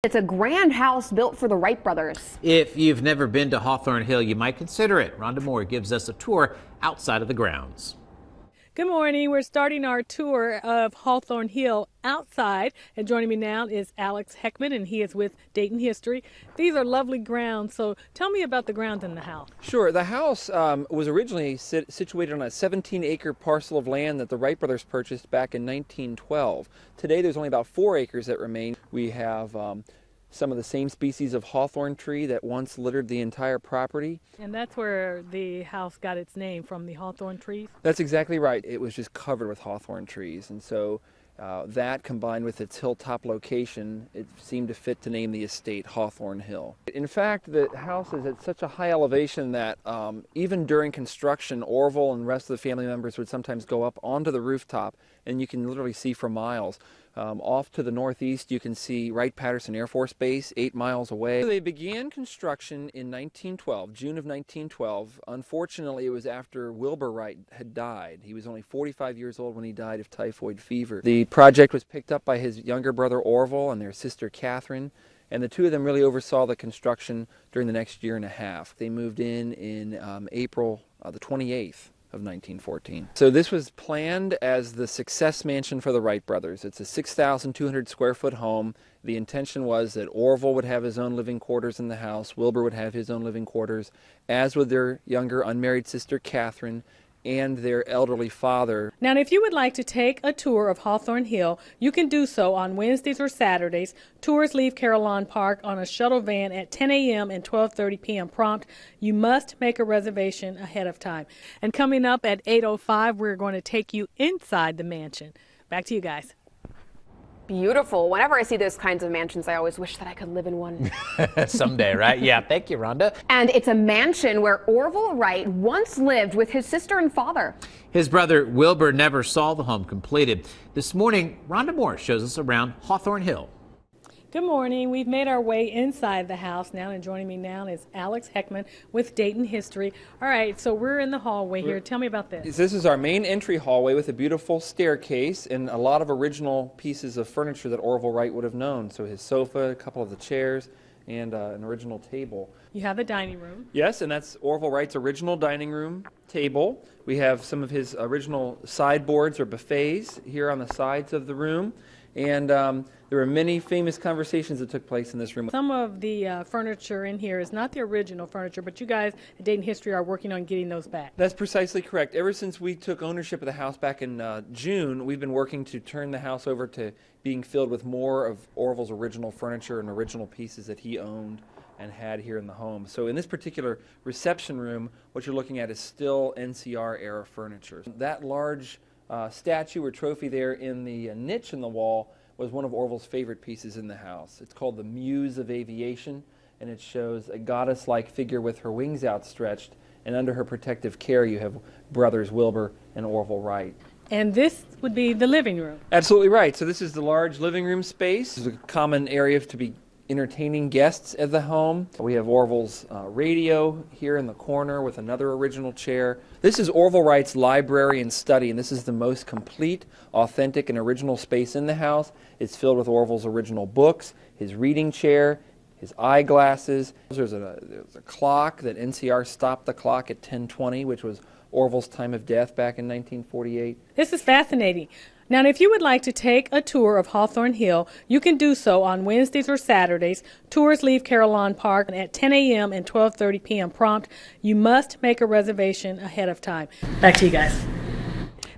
It's a grand house built for the Wright brothers. If you've never been to Hawthorn Hill, you might consider it. Rhonda Moore gives us a tour outside of the grounds. Good morning. We're starting our tour of Hawthorn Hill outside, and joining me now is Alex Heckman, and he is with Dayton History. These are lovely grounds, so tell me about the grounds in the house. Sure. The house was originally situated on a 17-acre parcel of land that the Wright brothers purchased back in 1912. Today there's only about 4 acres that remain. We have some of the same species of hawthorn tree that once littered the entire property. And that's where the house got its name, from the hawthorn trees? That's exactly right. It was just covered with hawthorn trees, and so that combined with its hilltop location, it seemed to fit to name the estate Hawthorn Hill. In fact, the house is at such a high elevation that even during construction, Orville and the rest of the family members would sometimes go up onto the rooftop, and you can literally see for miles. Off to the northeast, you can see Wright-Patterson Air Force Base, 8 miles away. They began construction in 1912, June of 1912. Unfortunately, it was after Wilbur Wright had died. He was only 45 years old when he died of typhoid fever. The project was picked up by his younger brother Orville and their sister Catherine, and the two of them really oversaw the construction during the next year and a half. They moved in April the 28th. Of 1914. So this was planned as the success mansion for the Wright brothers. It's a 6,200 square foot home. The intention was that Orville would have his own living quarters in the house, Wilbur would have his own living quarters, as would their younger unmarried sister Catherine and their elderly father. Now, if you would like to take a tour of Hawthorn Hill, you can do so on Wednesdays or Saturdays. Tours leave Carillon Park on a shuttle van at 10 a.m. and 12:30 p.m. prompt. You must make a reservation ahead of time. And coming up at 8:05, we're going to take you inside the mansion. Back to you guys. Beautiful. Whenever I see those kinds of mansions, I always wish that I could live in one. Someday, right? Yeah, thank you, Rhonda. And it's a mansion where Orville Wright once lived with his sister and father. His brother Wilbur never saw the home completed. This morning, Rhonda Moore shows us around Hawthorn Hill. Good morning. We've made our way inside the house now, and joining me now is Alex Heckman with Dayton History. All right, so we're in the hallway here. Tell me about this. This is our main entry hallway with a beautiful staircase and a lot of original pieces of furniture that Orville Wright would have known. So his sofa, a couple of the chairs, and an original table. You have the dining room. Yes, and that's Orville Wright's original dining room table. We have some of his original sideboards or buffets here on the sides of the room. And there were many famous conversations that took place in this room. Some of the furniture in here is not the original furniture, but you guys at Dayton History are working on getting those back. That's precisely correct. Ever since we took ownership of the house back in June, we've been working to turn the house over to being filled with more of Orville's original furniture and original pieces that he owned and had here in the home. So in this particular reception room, what you're looking at is still NCR-era furniture. That large statue or trophy there in the niche in the wall was one of Orville's favorite pieces in the house. It's called the Muse of Aviation, and it shows a goddess-like figure with her wings outstretched, and under her protective care you have brothers Wilbur and Orville Wright. And this would be the living room. Absolutely right. So this is the large living room space. It's a common area to be entertaining guests at the home. We have Orville's radio here in the corner with another original chair. This is Orville Wright's library and study, and this is the most complete, authentic, and original space in the house. It's filled with Orville's original books, his reading chair, his eyeglasses. There's a clock that NCR stopped the clock at 10:20, which was Orville's time of death back in 1948. This is fascinating. Now, if you would like to take a tour of Hawthorn Hill, you can do so on Wednesdays or Saturdays. Tours leave Carillon Park at 10 a.m. and 12:30 p.m. prompt. You must make a reservation ahead of time. Back to you guys.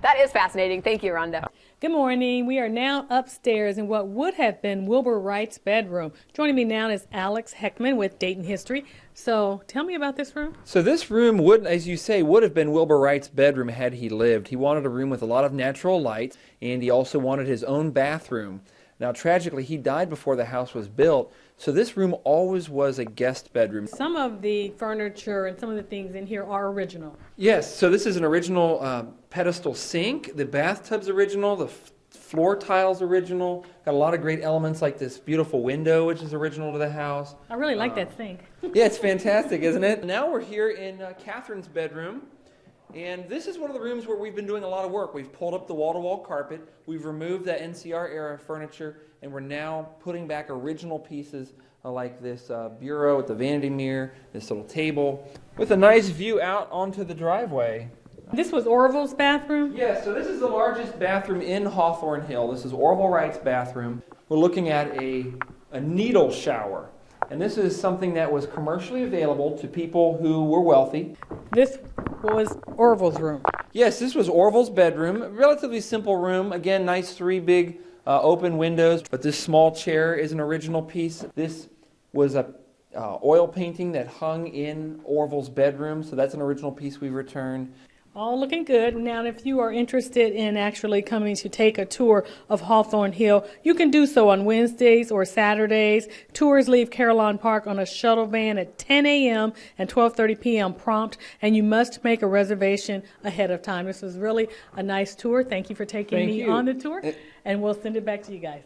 That is fascinating. Thank you, Rhonda. Good morning. We are now upstairs in what would have been Wilbur Wright's bedroom. Joining me now is Alex Heckman with Dayton History. So tell me about this room. So this room would, as you say, would have been Wilbur Wright's bedroom had he lived. He wanted a room with a lot of natural light, and he also wanted his own bathroom. Now, tragically, he died before the house was built, so this room always was a guest bedroom. Some of the furniture and some of the things in here are original. Yes, so this is an original pedestal sink. The bathtub's original, the floor tiles original. Got a lot of great elements like this beautiful window, which is original to the house. I really like that sink. Yeah, it's fantastic, isn't it? Now we're here in Catherine's bedroom. And this is one of the rooms where we've been doing a lot of work. We've pulled up the wall-to-wall carpet. We've removed that NCR-era furniture and we're now putting back original pieces like this bureau with the vanity mirror, this little table, with a nice view out onto the driveway. This was Orville's bathroom? Yeah, so this is the largest bathroom in Hawthorn Hill. This is Orville Wright's bathroom. We're looking at a needle shower. And this is something that was commercially available to people who were wealthy. This was Orville's room. Yes, this was Orville's bedroom. A relatively simple room. Again, nice 3 big open windows. But this small chair is an original piece. This was a oil painting that hung in Orville's bedroom. So that's an original piece we returned. All looking good. Now, if you are interested in actually coming to take a tour of Hawthorn Hill, you can do so on Wednesdays or Saturdays. Tours leave Carillon Park on a shuttle van at 10 a.m. and 12:30 p.m. prompt, and you must make a reservation ahead of time. This was really a nice tour. Thank you for taking me on the tour, and we'll send it back to you guys.